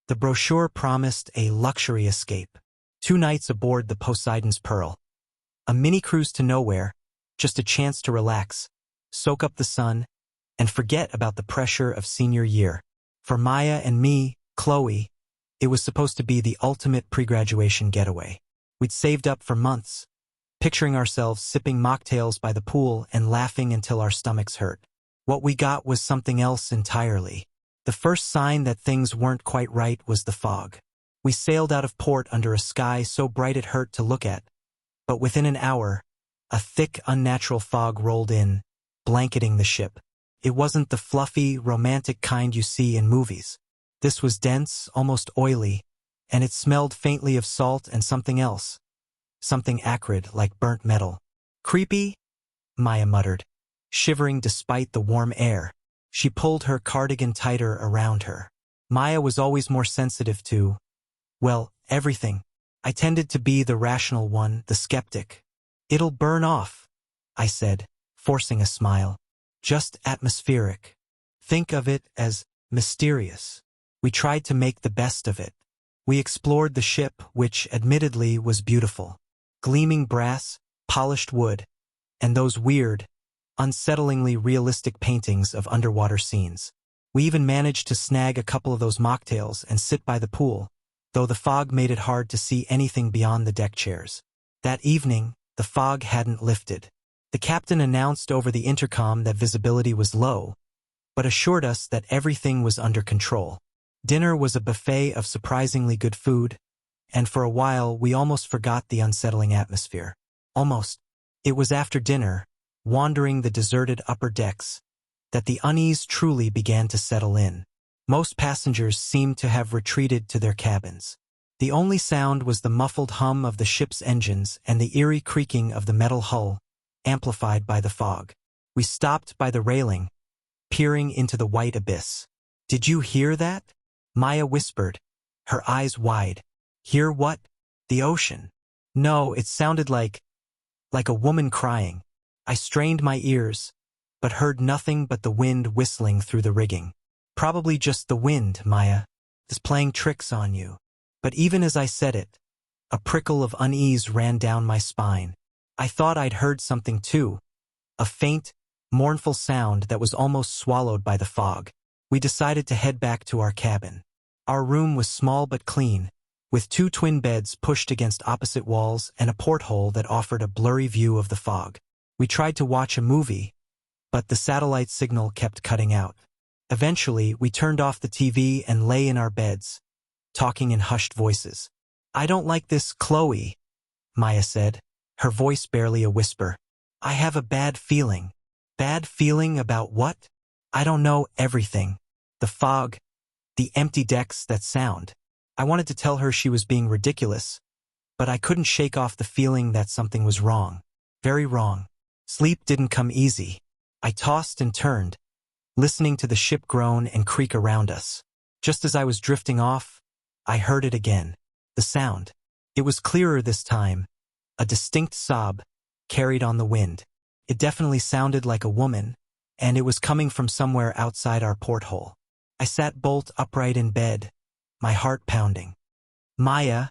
The brochure promised a luxury escape. 2 nights aboard the Poseidon's Pearl. A mini cruise to nowhere, just a chance to relax, soak up the sun, and forget about the pressure of senior year. For Maya and me, Chloe, it was supposed to be the ultimate pre-graduation getaway. We'd saved up for months, picturing ourselves sipping mocktails by the pool and laughing until our stomachs hurt. What we got was something else entirely. The first sign that things weren't quite right was the fog. We sailed out of port under a sky so bright it hurt to look at, but within an hour, a thick, unnatural fog rolled in, blanketing the ship. It wasn't the fluffy, romantic kind you see in movies. This was dense, almost oily, and it smelled faintly of salt and something else. Something acrid, like burnt metal. Creepy? Maya muttered, shivering despite the warm air. She pulled her cardigan tighter around her. Maya was always more sensitive to, well, everything. I tended to be the rational one, the skeptic. It'll burn off, I said, forcing a smile. Just atmospheric. Think of it as mysterious. We tried to make the best of it. We explored the ship, which admittedly was beautiful. Gleaming brass, polished wood, and those weird, unsettlingly realistic paintings of underwater scenes. We even managed to snag a couple of those mocktails and sit by the pool, though the fog made it hard to see anything beyond the deck chairs. That evening, the fog hadn't lifted. The captain announced over the intercom that visibility was low, but assured us that everything was under control. Dinner was a buffet of surprisingly good food, and for a while we almost forgot the unsettling atmosphere. Almost. It was after dinner, wandering the deserted upper decks, that the unease truly began to settle in. Most passengers seemed to have retreated to their cabins. The only sound was the muffled hum of the ship's engines and the eerie creaking of the metal hull, amplified by the fog. We stopped by the railing, peering into the white abyss. "Did you hear that?" Maya whispered, her eyes wide. "Hear what?" "The ocean." "No, it sounded like a woman crying." I strained my ears, but heard nothing but the wind whistling through the rigging. "Probably just the wind, Maya. It's playing tricks on you." But even as I said it, a prickle of unease ran down my spine. I thought I'd heard something too, a faint, mournful sound that was almost swallowed by the fog. We decided to head back to our cabin. Our room was small but clean, with 2 twin beds pushed against opposite walls and a porthole that offered a blurry view of the fog. We tried to watch a movie, but the satellite signal kept cutting out. Eventually, we turned off the TV and lay in our beds, talking in hushed voices. "I don't like this, Chloe," Maya said, her voice barely a whisper. "I have a bad feeling." "Bad feeling about what?" "I don't know, everything. The fog, the empty decks, that sound." I wanted to tell her she was being ridiculous, but I couldn't shake off the feeling that something was wrong. Very wrong. Sleep didn't come easy. I tossed and turned, listening to the ship groan and creak around us. Just as I was drifting off, I heard it again. The sound. It was clearer this time, a distinct sob, carried on the wind. It definitely sounded like a woman, and it was coming from somewhere outside our porthole. I sat bolt upright in bed, my heart pounding. "Maya,"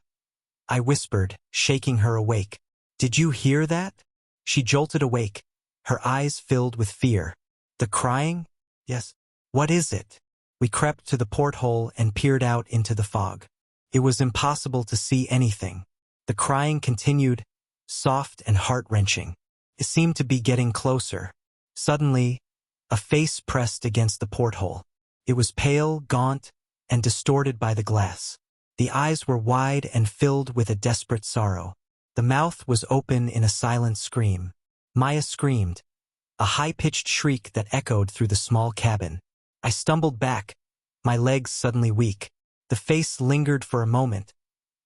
I whispered, shaking her awake. "Did you hear that?" She jolted awake, her eyes filled with fear. "The crying?" "Yes." "What is it?" We crept to the porthole and peered out into the fog. It was impossible to see anything. The crying continued, soft and heart-wrenching. It seemed to be getting closer. Suddenly, a face pressed against the porthole. It was pale, gaunt, and distorted by the glass. The eyes were wide and filled with a desperate sorrow. The mouth was open in a silent scream. Maya screamed, a high-pitched shriek that echoed through the small cabin. I stumbled back, my legs suddenly weak. The face lingered for a moment,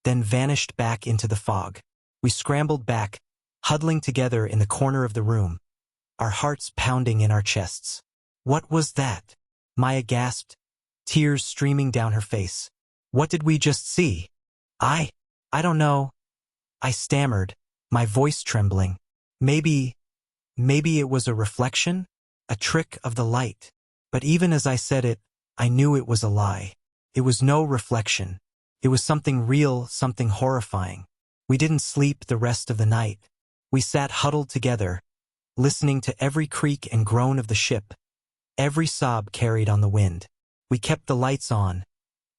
then vanished back into the fog. We scrambled back, huddling together in the corner of the room, our hearts pounding in our chests. "What was that?" Maya gasped, tears streaming down her face. "What did we just see?" I don't know," I stammered, my voice trembling. Maybe it was a reflection? A trick of the light." But even as I said it, I knew it was a lie. It was no reflection. It was something real, something horrifying. We didn't sleep the rest of the night. We sat huddled together, listening to every creak and groan of the ship, every sob carried on the wind. We kept the lights on,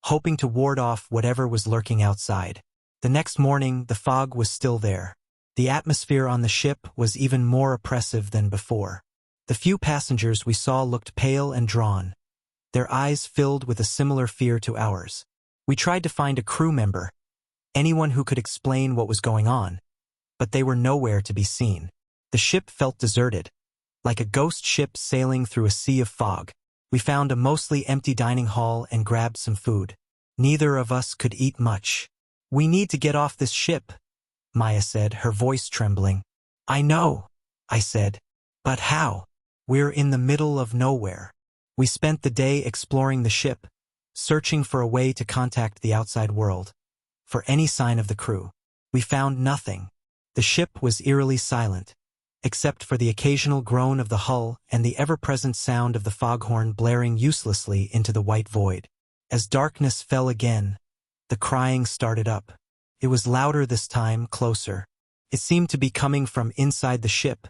hoping to ward off whatever was lurking outside. The next morning, the fog was still there. The atmosphere on the ship was even more oppressive than before. The few passengers we saw looked pale and drawn, their eyes filled with a similar fear to ours. We tried to find a crew member, anyone who could explain what was going on, but they were nowhere to be seen. The ship felt deserted, like a ghost ship sailing through a sea of fog. We found a mostly empty dining hall and grabbed some food. Neither of us could eat much. "We need to get off this ship," Maya said, her voice trembling. "I know," I said. "But how? We're in the middle of nowhere." We spent the day exploring the ship, searching for a way to contact the outside world, for any sign of the crew. We found nothing. The ship was eerily silent, except for the occasional groan of the hull and the ever-present sound of the foghorn blaring uselessly into the white void. As darkness fell again, the crying started up. It was louder this time, closer. It seemed to be coming from inside the ship,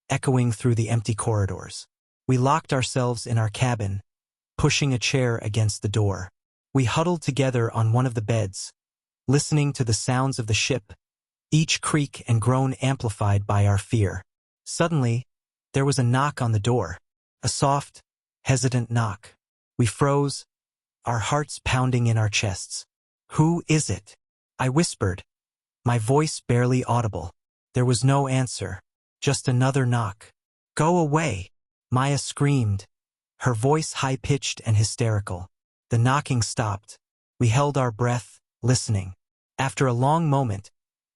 echoing through the empty corridors. We locked ourselves in our cabin, pushing a chair against the door. We huddled together on one of the beds, listening to the sounds of the ship, each creak and groan amplified by our fear. Suddenly, there was a knock on the door, a soft, hesitant knock. We froze, our hearts pounding in our chests. "Who is it?" I whispered, my voice barely audible. There was no answer, just another knock. "Go away," Maya screamed, her voice high-pitched and hysterical. The knocking stopped. We held our breath, listening. After a long moment,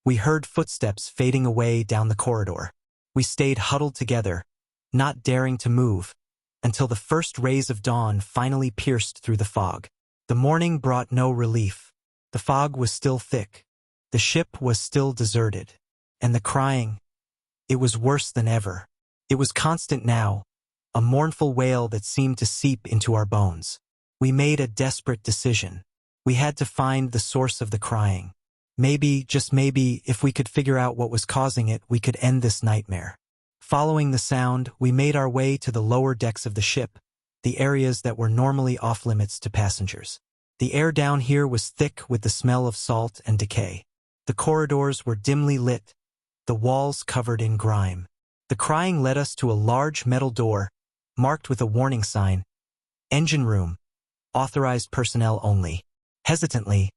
we heard footsteps fading away down the corridor. We stayed huddled together, not daring to move, until the first rays of dawn finally pierced through the fog. The morning brought no relief. The fog was still thick. The ship was still deserted. And the crying, it was worse than ever. It was constant now, a mournful wail that seemed to seep into our bones. We made a desperate decision. We had to find the source of the crying. Maybe, just maybe, if we could figure out what was causing it, we could end this nightmare. Following the sound, we made our way to the lower decks of the ship, the areas that were normally off-limits to passengers. The air down here was thick with the smell of salt and decay. The corridors were dimly lit, the walls covered in grime. The crying led us to a large metal door, marked with a warning sign, "Engine Room, Authorized Personnel Only." Hesitantly,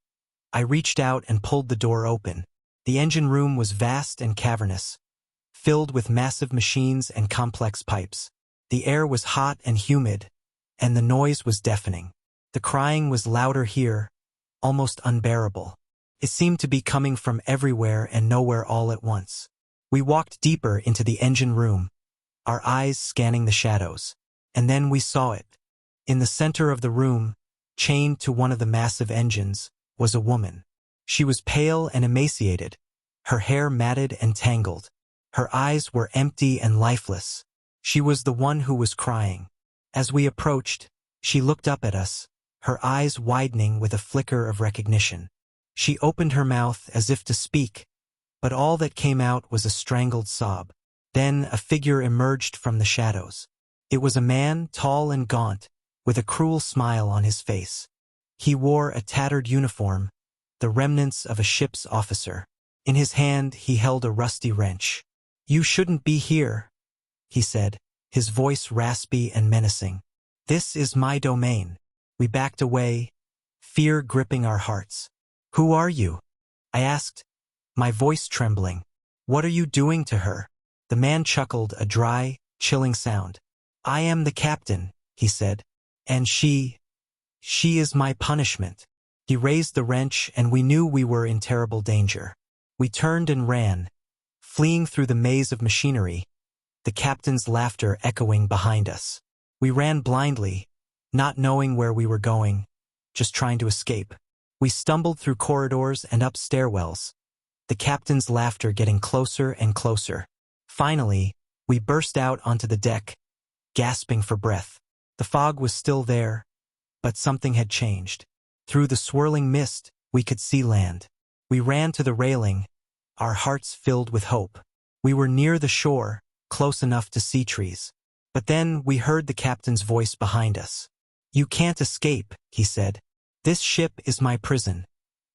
I reached out and pulled the door open. The engine room was vast and cavernous, filled with massive machines and complex pipes. The air was hot and humid, and the noise was deafening. The crying was louder here, almost unbearable. It seemed to be coming from everywhere and nowhere all at once. We walked deeper into the engine room, our eyes scanning the shadows. And then we saw it. In the center of the room, chained to one of the massive engines, was a woman. She was pale and emaciated, her hair matted and tangled. Her eyes were empty and lifeless. She was the one who was crying. As we approached, she looked up at us, her eyes widening with a flicker of recognition. She opened her mouth as if to speak, but all that came out was a strangled sob. Then a figure emerged from the shadows. It was a man, tall and gaunt, with a cruel smile on his face. He wore a tattered uniform, the remnants of a ship's officer. In his hand he held a rusty wrench. "You shouldn't be here," he said, his voice raspy and menacing. "This is my domain." We backed away, fear gripping our hearts. "Who are you?" I asked, my voice trembling. "What are you doing to her?" The man chuckled, a dry, chilling sound. "I am the captain," he said, "and she is my punishment." He raised the wrench, and we knew we were in terrible danger. We turned and ran, fleeing through the maze of machinery, the captain's laughter echoing behind us. We ran blindly, not knowing where we were going, just trying to escape. We stumbled through corridors and up stairwells, the captain's laughter getting closer and closer. Finally, we burst out onto the deck, gasping for breath. The fog was still there, but something had changed. Through the swirling mist, we could see land. We ran to the railing, our hearts filled with hope. We were near the shore, close enough to see trees. But then we heard the captain's voice behind us. "You can't escape," he said. "This ship is my prison,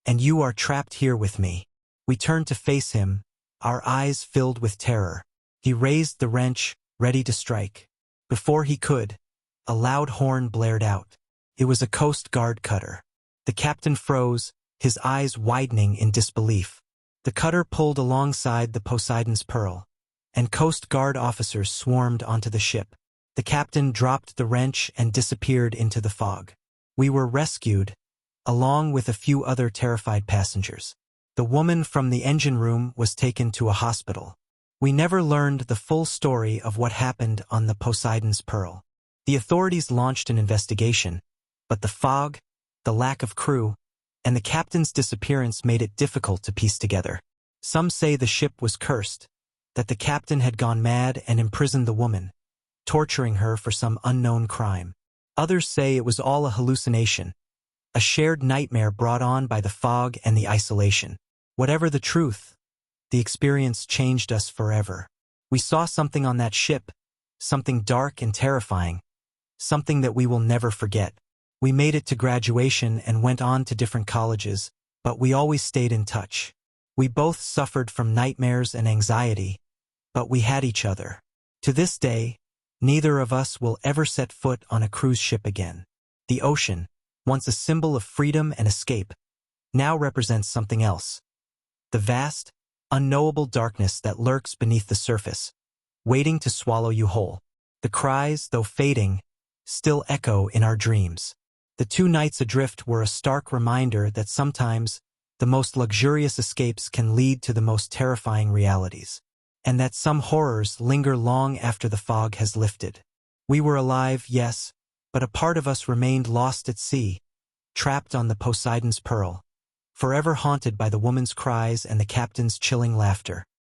and you are trapped here with me." We turned to face him, our eyes filled with terror. He raised the wrench, ready to strike. Before he could, a loud horn blared out. It was a Coast Guard cutter. The captain froze, his eyes widening in disbelief. The cutter pulled alongside the Poseidon's Pearl, and Coast Guard officers swarmed onto the ship. The captain dropped the wrench and disappeared into the fog. We were rescued, along with a few other terrified passengers. The woman from the engine room was taken to a hospital. We never learned the full story of what happened on the Poseidon's Pearl. The authorities launched an investigation, but the fog, the lack of crew, and the captain's disappearance made it difficult to piece together. Some say the ship was cursed, that the captain had gone mad and imprisoned the woman, torturing her for some unknown crime. Others say it was all a hallucination, a shared nightmare brought on by the fog and the isolation. Whatever the truth, the experience changed us forever. We saw something on that ship, something dark and terrifying, something that we will never forget. We made it to graduation and went on to different colleges, but we always stayed in touch. We both suffered from nightmares and anxiety, but we had each other. To this day, neither of us will ever set foot on a cruise ship again. The ocean, once a symbol of freedom and escape, now represents something else. The vast, unknowable darkness that lurks beneath the surface, waiting to swallow you whole. The cries, though fading, still echo in our dreams. The 2 nights adrift were a stark reminder that sometimes the most luxurious escapes can lead to the most terrifying realities, and that some horrors linger long after the fog has lifted. We were alive, yes, but a part of us remained lost at sea, trapped on the Poseidon's Pearl, forever haunted by the woman's cries and the captain's chilling laughter.